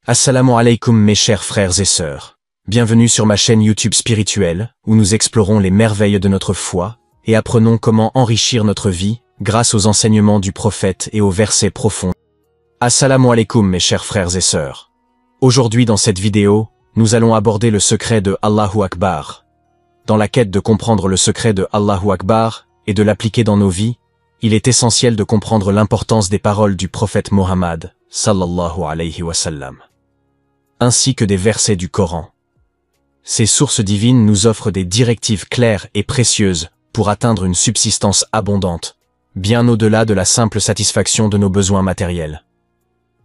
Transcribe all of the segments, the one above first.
Assalamu alaikum mes chers frères et sœurs. Bienvenue sur ma chaîne YouTube spirituelle, où nous explorons les merveilles de notre foi, et apprenons comment enrichir notre vie, grâce aux enseignements du prophète et aux versets profonds. Assalamu alaikum mes chers frères et sœurs. Aujourd'hui dans cette vidéo, nous allons aborder le secret de Allahu Akbar. Dans la quête de comprendre le secret de Allahu Akbar, et de l'appliquer dans nos vies, il est essentiel de comprendre l'importance des paroles du prophète Mohammed, sallallahu alayhi wa sallam, ainsi que des versets du Coran. Ces sources divines nous offrent des directives claires et précieuses pour atteindre une subsistance abondante, bien au-delà de la simple satisfaction de nos besoins matériels.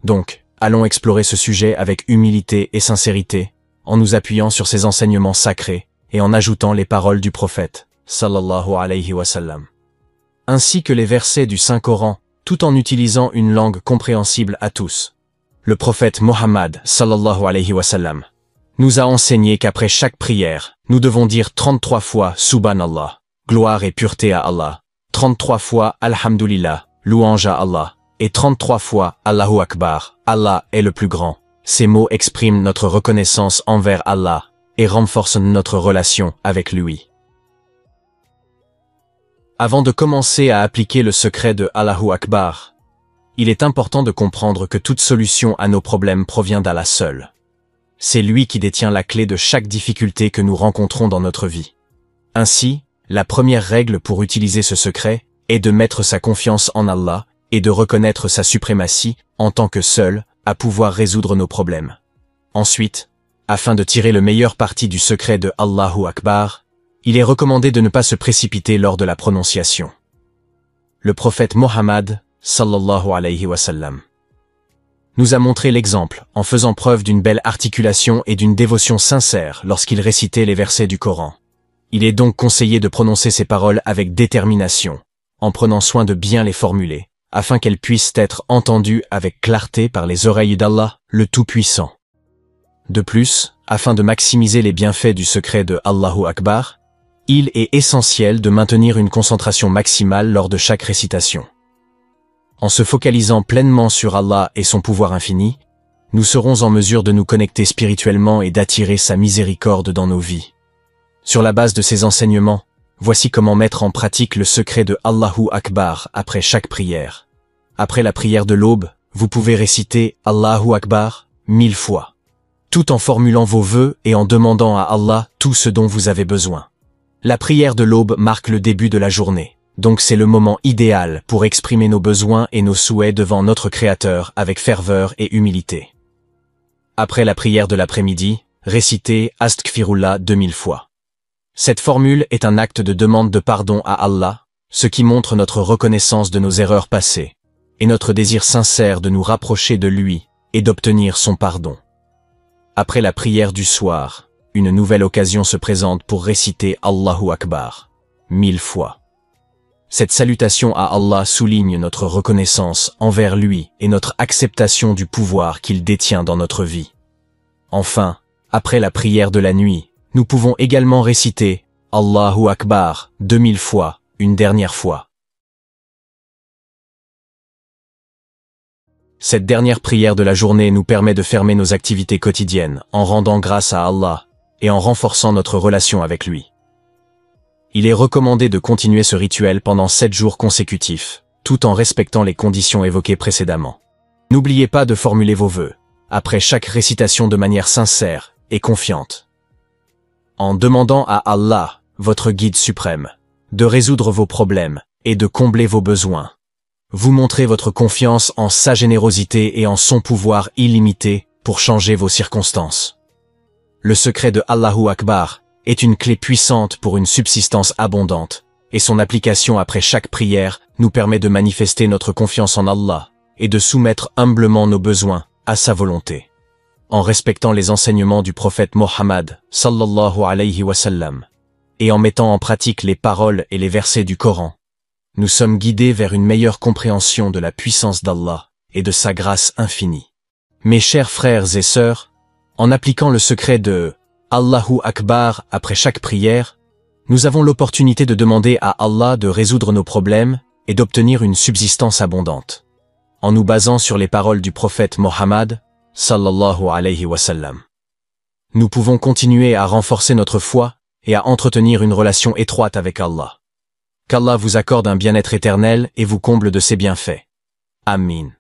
Donc, allons explorer ce sujet avec humilité et sincérité, en nous appuyant sur ces enseignements sacrés et en ajoutant les paroles du prophète, sallallahu alayhi wa sallam, ainsi que les versets du Saint-Coran, tout en utilisant une langue compréhensible à tous. Le prophète Mohammed, sallallahu alayhi wa sallam, nous a enseigné qu'après chaque prière, nous devons dire 33 fois Subhanallah, gloire et pureté à Allah, 33 fois Alhamdulillah, louange à Allah, et 33 fois Allahu Akbar, Allah est le plus grand. Ces mots expriment notre reconnaissance envers Allah et renforcent notre relation avec lui. Avant de commencer à appliquer le secret de Allahu Akbar, il est important de comprendre que toute solution à nos problèmes provient d'Allah seul. C'est lui qui détient la clé de chaque difficulté que nous rencontrons dans notre vie. Ainsi, la première règle pour utiliser ce secret est de mettre sa confiance en Allah et de reconnaître sa suprématie en tant que seul à pouvoir résoudre nos problèmes. Ensuite, afin de tirer le meilleur parti du secret de Allahu Akbar, il est recommandé de ne pas se précipiter lors de la prononciation. Le prophète Mohammed, sallallahu alayhi wa sallam, nous a montré l'exemple en faisant preuve d'une belle articulation et d'une dévotion sincère lorsqu'il récitait les versets du Coran. Il est donc conseillé de prononcer ces paroles avec détermination, en prenant soin de bien les formuler, afin qu'elles puissent être entendues avec clarté par les oreilles d'Allah, le Tout-Puissant. De plus, afin de maximiser les bienfaits du secret de Allahu Akbar, il est essentiel de maintenir une concentration maximale lors de chaque récitation. En se focalisant pleinement sur Allah et son pouvoir infini, nous serons en mesure de nous connecter spirituellement et d'attirer sa miséricorde dans nos vies. Sur la base de ces enseignements, voici comment mettre en pratique le secret de Allahu Akbar après chaque prière. Après la prière de l'aube, vous pouvez réciter Allahu Akbar 1000 fois, tout en formulant vos vœux et en demandant à Allah tout ce dont vous avez besoin. La prière de l'aube marque le début de la journée, donc c'est le moment idéal pour exprimer nos besoins et nos souhaits devant notre Créateur avec ferveur et humilité. Après la prière de l'après-midi, récitez Astaghfirullah 2000 fois. Cette formule est un acte de demande de pardon à Allah, ce qui montre notre reconnaissance de nos erreurs passées, et notre désir sincère de nous rapprocher de lui et d'obtenir son pardon. Après la prière du soir, une nouvelle occasion se présente pour réciter Allahu Akbar 1000 fois. Cette salutation à Allah souligne notre reconnaissance envers lui et notre acceptation du pouvoir qu'il détient dans notre vie. Enfin, après la prière de la nuit, nous pouvons également réciter Allahu Akbar 2000 fois, une dernière fois. Cette dernière prière de la journée nous permet de fermer nos activités quotidiennes en rendant grâce à Allah et en renforçant notre relation avec lui. Il est recommandé de continuer ce rituel pendant 7 jours consécutifs, tout en respectant les conditions évoquées précédemment. N'oubliez pas de formuler vos vœux, après chaque récitation de manière sincère et confiante, en demandant à Allah, votre guide suprême, de résoudre vos problèmes et de combler vos besoins. Vous montrez votre confiance en sa générosité et en son pouvoir illimité pour changer vos circonstances. Le secret de Allahu Akbar est une clé puissante pour une subsistance abondante, et son application après chaque prière nous permet de manifester notre confiance en Allah et de soumettre humblement nos besoins à sa volonté. En respectant les enseignements du prophète Mohammed, sallallahu alayhi wa sallam, et en mettant en pratique les paroles et les versets du Coran, nous sommes guidés vers une meilleure compréhension de la puissance d'Allah et de sa grâce infinie. Mes chers frères et sœurs, en appliquant le secret de Allahu Akbar après chaque prière, nous avons l'opportunité de demander à Allah de résoudre nos problèmes et d'obtenir une subsistance abondante. En nous basant sur les paroles du prophète Mohammed, sallallahu alayhi wa sallam. Nous pouvons continuer à renforcer notre foi et à entretenir une relation étroite avec Allah. Qu'Allah vous accorde un bien-être éternel et vous comble de ses bienfaits. Amin.